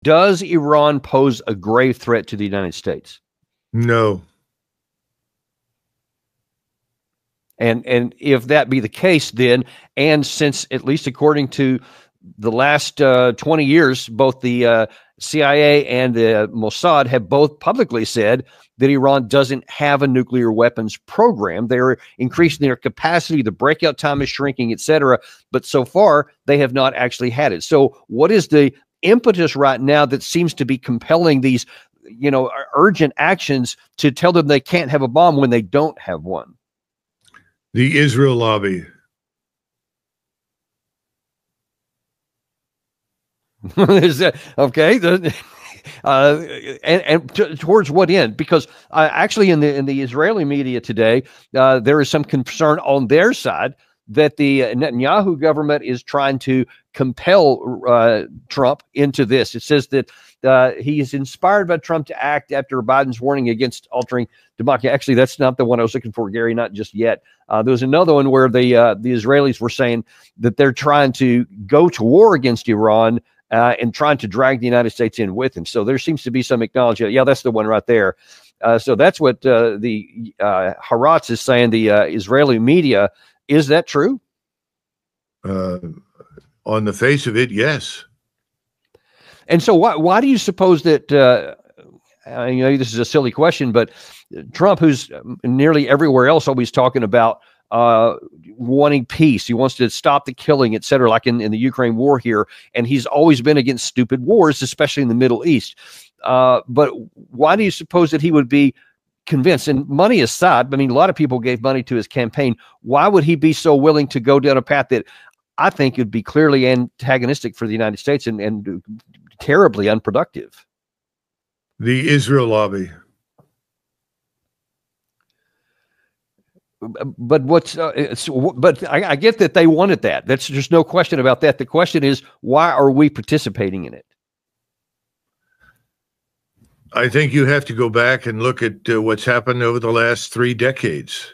Does Iran pose a grave threat to the United States? No. And if that be the case, then, and since at least according to the last 20 years, both the CIA and the Mossad have both publicly said that Iran doesn't have a nuclear weapons program. They're increasing their capacity. The breakout time is shrinking, etc. But so far, they have not actually had it. So what is the impetus right now that seems to be compelling these, urgent actions to tell them they can't have a bomb when they don't have one? The Israel lobby. Is that okay? Towards what end? Because actually, in the Israeli media today, there is some concern on their side that the Netanyahu government is trying to compel Trump into this. It says that he is inspired by Trump to act after Biden's warning against altering democracy. Actually, that's not the one I was looking for, Gary, not just yet. There was another one where the Israelis were saying that they're trying to go to war against Iran and trying to drag the United States in with him. So there seems to be some acknowledgement. Yeah, that's the one right there. So that's what the Haaretz is saying, the Israeli media. Is that true? On the face of it, yes. And so why do you suppose that, this is a silly question, but Trump, who's nearly everywhere else always talking about wanting peace, he wants to stop the killing, et cetera, like in the Ukraine war here, and he's always been against stupid wars, especially in the Middle East. But why do you suppose that he would be convinced? And money aside, I mean, a lot of people gave money to his campaign. Why would he be so willing to go down a path that I think would be clearly antagonistic for the United States and terribly unproductive? The Israel lobby. But but I get that they wanted that. There's no question about that. The question is, why are we participating in it? I think you have to go back and look at what's happened over the last 3 decades.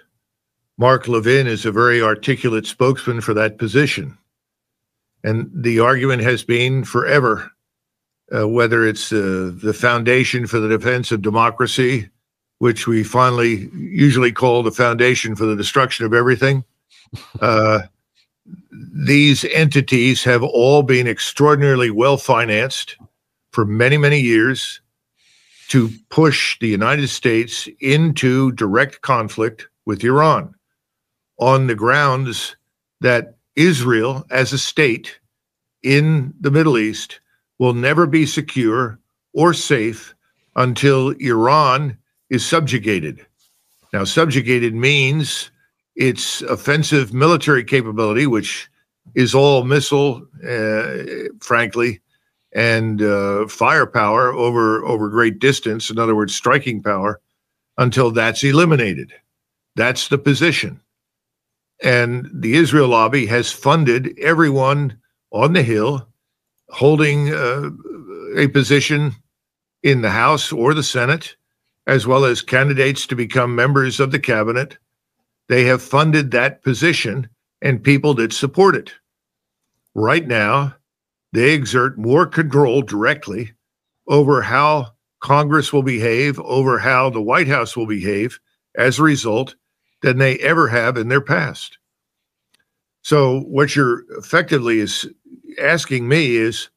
Mark Levin is a very articulate spokesman for that position. And the argument has been forever, whether it's the Foundation for the Defense of Democracy, which we finally usually call the Foundation for the Destruction of Everything. These entities have all been extraordinarily well-financed for many, many years to push the United States into direct conflict with Iran on the grounds that Israel as a state in the Middle East will never be secure or safe until Iran is subjugated. Now, subjugated means its offensive military capability, which is all missile, frankly, and firepower over great distance, in other words, striking power, until that's eliminated. That's the position. And the Israel lobby has funded everyone on the Hill holding a position in the House or the Senate, as well as candidates to become members of the cabinet. They have funded that position, and people that support it. Right now, they exert more control directly over how Congress will behave, over how the White House will behave as a result than they ever have in their past. So what you're effectively is asking me is,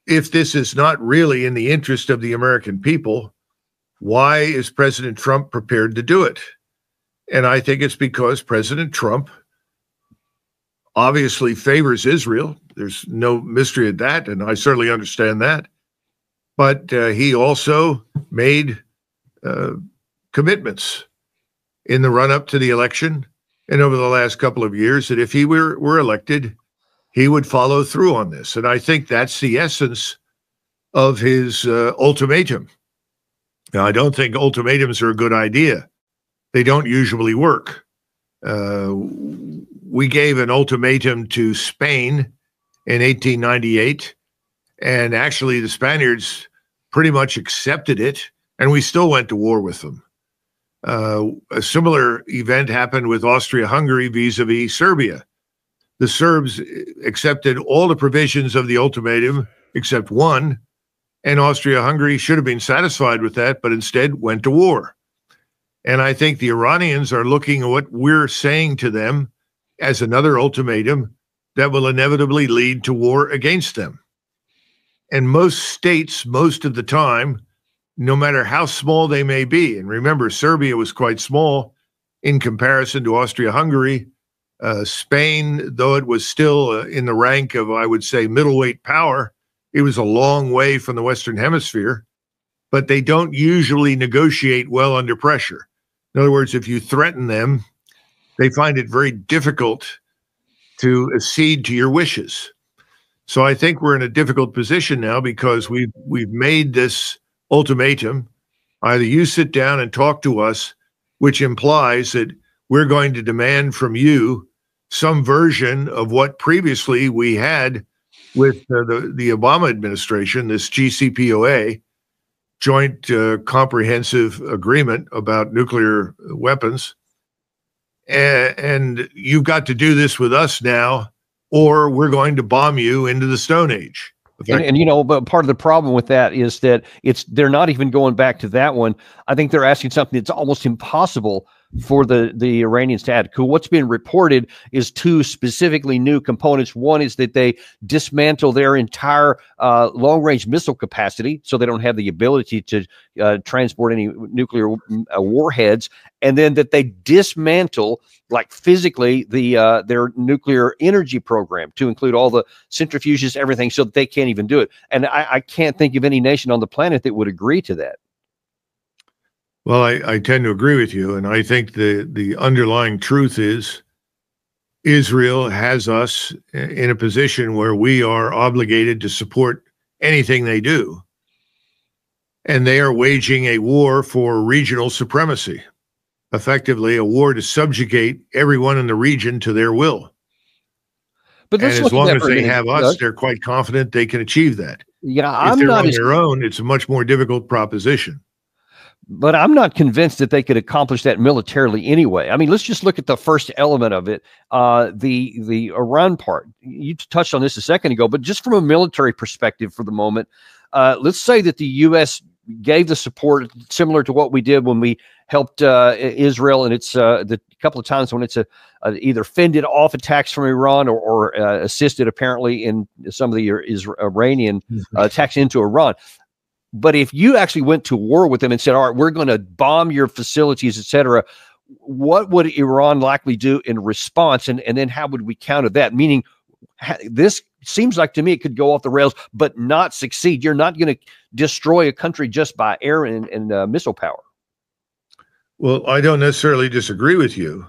if this is not really in the interest of the American people, why is President Trump prepared to do it? And I think it's because President Trump obviously favors Israel. There's no mystery at that, and I certainly understand that. But he also made commitments in the run-up to the election and over the last couple of years that if he were elected, he would follow through on this. And I think that's the essence of his ultimatum. Now, I don't think ultimatums are a good idea. They don't usually work. We gave an ultimatum to Spain in 1898, and actually the Spaniards pretty much accepted it, and we still went to war with them. A similar event happened with Austria-Hungary vis-a-vis Serbia. The Serbs accepted all the provisions of the ultimatum except one, And Austria-Hungary should have been satisfied with that, but instead went to war. And I think the Iranians are looking at what we're saying to them as another ultimatum that will inevitably lead to war against them. And most states, most of the time, no matter how small they may be, and remember, Serbia was quite small in comparison to Austria-Hungary. Spain, though it was still in the rank of, I would say, middleweight power, it was a long way from the Western Hemisphere, but they don't usually negotiate well under pressure. In other words, if you threaten them, they find it very difficult to accede to your wishes. So I think we're in a difficult position now because we've made this ultimatum. Either you sit down and talk to us, which implies that we're going to demand from you some version of what previously we had with the Obama administration, this GCPOA, Joint Comprehensive Agreement about nuclear weapons. And you've got to do this with us now, or we're going to bomb you into the Stone Age. And you know, but part of the problem with that is that they're not even going back to that one. I think they're asking something that's almost impossible for the Iranians to add. What's been reported is two specifically new components. One is that they dismantle their entire long-range missile capacity, so they don't have the ability to transport any nuclear warheads, and then that they dismantle, like physically, their nuclear energy program to include all the centrifuges, everything, so that they can't even do it. And I can't think of any nation on the planet that would agree to that. Well, I tend to agree with you, and I think the underlying truth is Israel has us in a position where we are obligated to support anything they do, and they are waging a war for regional supremacy, effectively a war to subjugate everyone in the region to their will. But and as long as they have us, they're quite confident they can achieve that. Yeah, if they're on their own, it's a much more difficult proposition. But I'm not convinced that they could accomplish that militarily anyway. I mean, let's just look at the first element of it, the Iran part. You touched on this a second ago, but just from a military perspective for the moment, let's say that the U.S. gave the support similar to what we did when we helped Israel, and it's the couple of times when it's either fended off attacks from Iran or assisted apparently in some of the Iranian attacks into Iran. But if you actually went to war with them and said, all right, we're going to bomb your facilities, et cetera, what would Iran likely do in response? And then how would we counter that? Meaning, this seems like to me it could go off the rails, but not succeed. You're not going to destroy a country just by air and missile power. Well, I don't necessarily disagree with you.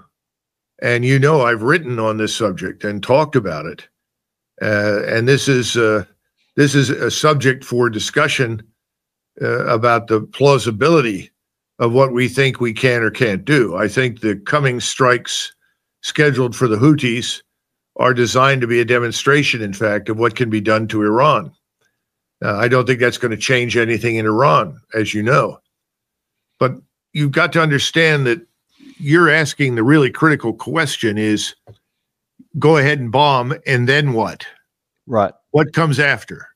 And you know, I've written on this subject and talked about it. And this is a subject for discussion about the plausibility of what we think we can or can't do. I think the coming strikes scheduled for the Houthis are designed to be a demonstration, in fact, of what can be done to Iran. I don't think that's going to change anything in Iran, as you know. But you've got to understand that you're asking the really critical question is, go ahead and bomb, and then what? Right. What comes after?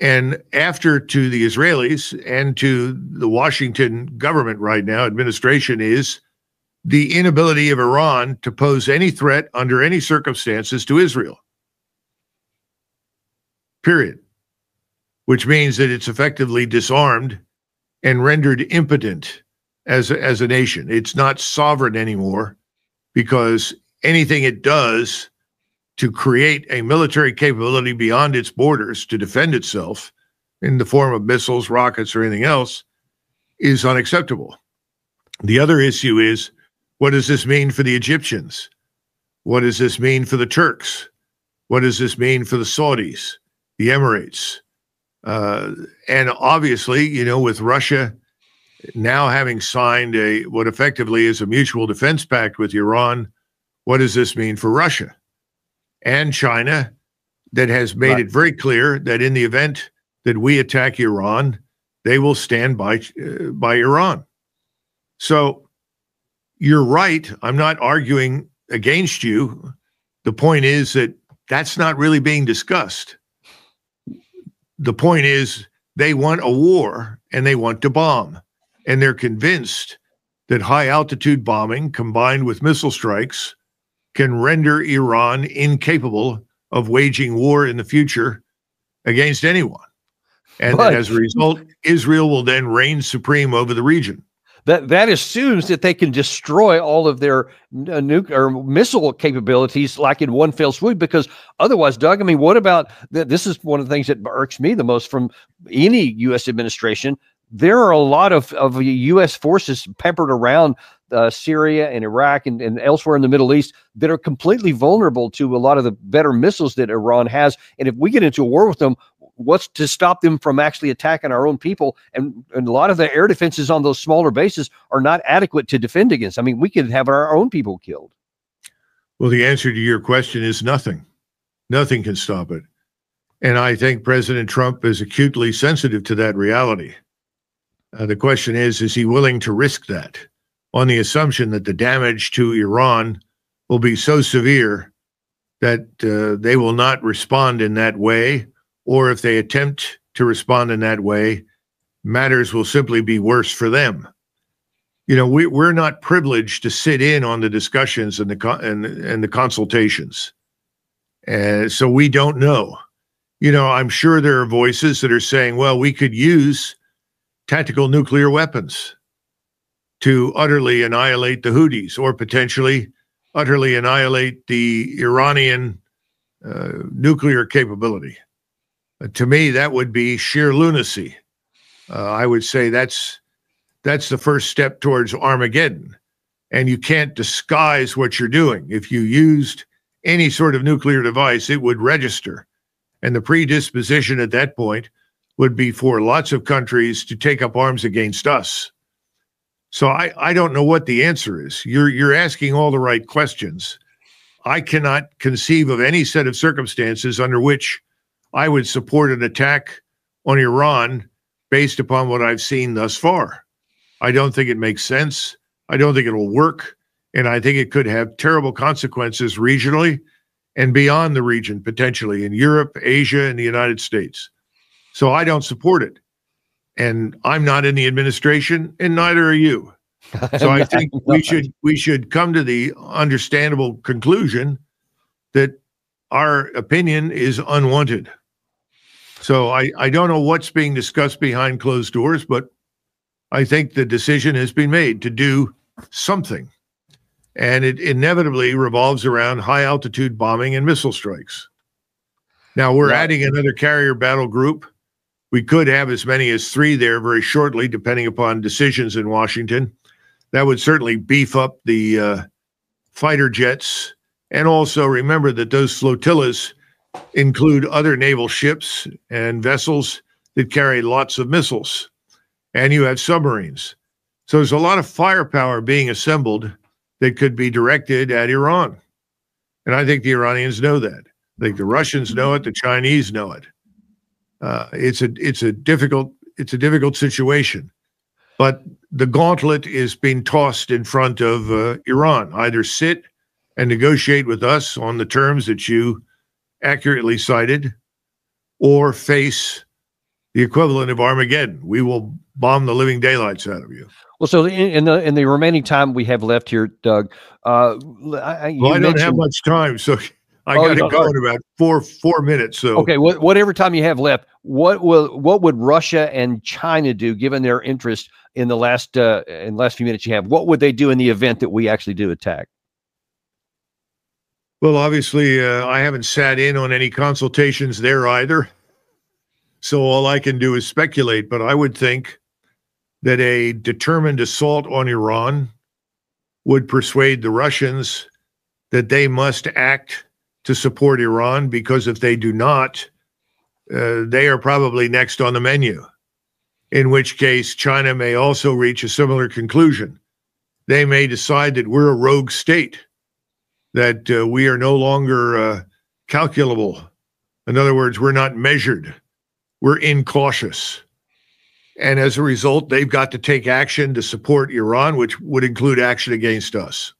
And after, to the Israelis and to the Washington government right now, administration, is the inability of Iran to pose any threat under any circumstances to Israel. Period. Which means that it's effectively disarmed and rendered impotent as a nation. It's not sovereign anymore because anything it does to create a military capability beyond its borders to defend itself in the form of missiles, rockets, or anything else is unacceptable. The other issue is, what does this mean for the Egyptians? What does this mean for the Turks? What does this mean for the Saudis, the Emirates? And obviously, you know, with Russia now having signed what effectively is a mutual defense pact with Iran, what does this mean for Russia? And China, that has made it very clear that in the event that we attack Iran, they will stand by Iran. So you're right. I'm not arguing against you. The point is that that's not really being discussed. The point is They want a war and they want to bomb. And they're convinced that high altitude bombing combined with missile strikes can render Iran incapable of waging war in the future against anyone. And that as a result, Israel will then reign supreme over the region. That assumes that they can destroy all of their nuclear missile capabilities like in one fell swoop, because otherwise, Doug, I mean, what about this is one of the things that irks me the most from any U.S. administration. There are a lot of U.S. forces peppered around Syria and Iraq and elsewhere in the Middle East that are completely vulnerable to a lot of the better missiles that Iran has. And if we get into a war with them, what's to stop them from actually attacking our own people? And a lot of the air defenses on those smaller bases are not adequate to defend against. I mean, we could have our own people killed. Well, the answer to your question is nothing. Nothing can stop it. And I think President Trump is acutely sensitive to that reality. The question is he willing to risk that on the assumption that the damage to Iran will be so severe that they will not respond in that way, or if they attempt to respond in that way, matters will simply be worse for them. You know, we're not privileged to sit in on the discussions and the consultations. And so we don't know. You know, I'm sure there are voices that are saying, well, we could use tactical nuclear weapons to utterly annihilate the Houthis, or potentially utterly annihilate the Iranian nuclear capability. To me, that would be sheer lunacy. I would say that's the first step towards Armageddon. And you can't disguise what you're doing. If you used any sort of nuclear device, it would register. And the predisposition at that point would be for lots of countries to take up arms against us. So I don't know what the answer is. You're asking all the right questions. I cannot conceive of any set of circumstances under which I would support an attack on Iran based upon what I've seen thus far. I don't think it makes sense. I don't think it'll work. And I think it could have terrible consequences regionally and beyond the region, potentially in Europe, Asia, and the United States. So I don't support it. And I'm not in the administration, and neither are you. So I think we should come to the understandable conclusion that our opinion is unwanted. So I don't know what's being discussed behind closed doors, but I think the decision has been made to do something. And it inevitably revolves around high altitude bombing and missile strikes. Now we're adding another carrier battle group. We could have as many as 3 there very shortly, depending upon decisions in Washington. That would certainly beef up the fighter jets. And also remember that those flotillas include other naval ships and vessels that carry lots of missiles. And you have submarines. So there's a lot of firepower being assembled that could be directed at Iran. And I think the Iranians know that. I think the Russians know it. The Chinese know it. It's a difficult situation, but the gauntlet is being tossed in front of Iran. Either sit and negotiate with us on the terms that you accurately cited, or face the equivalent of Armageddon. We will bomb the living daylights out of you. Well, so in the remaining time we have left here, Doug, I don't have much time, so I got to go in about four minutes. So okay, whatever time you have left, what would Russia and China do, given their interest in the last few minutes you have? What would they do in the event that we actually do attack? Well, obviously, I haven't sat in on any consultations there either, so all I can do is speculate. But I would think that a determined assault on Iran would persuade the Russians that they must act to support Iran, because if they do not, they are probably next on the menu, in which case China may also reach a similar conclusion. They may decide that we're a rogue state, that we are no longer calculable. In other words, we're not measured. We're incautious. And as a result, they've got to take action to support Iran, which would include action against us.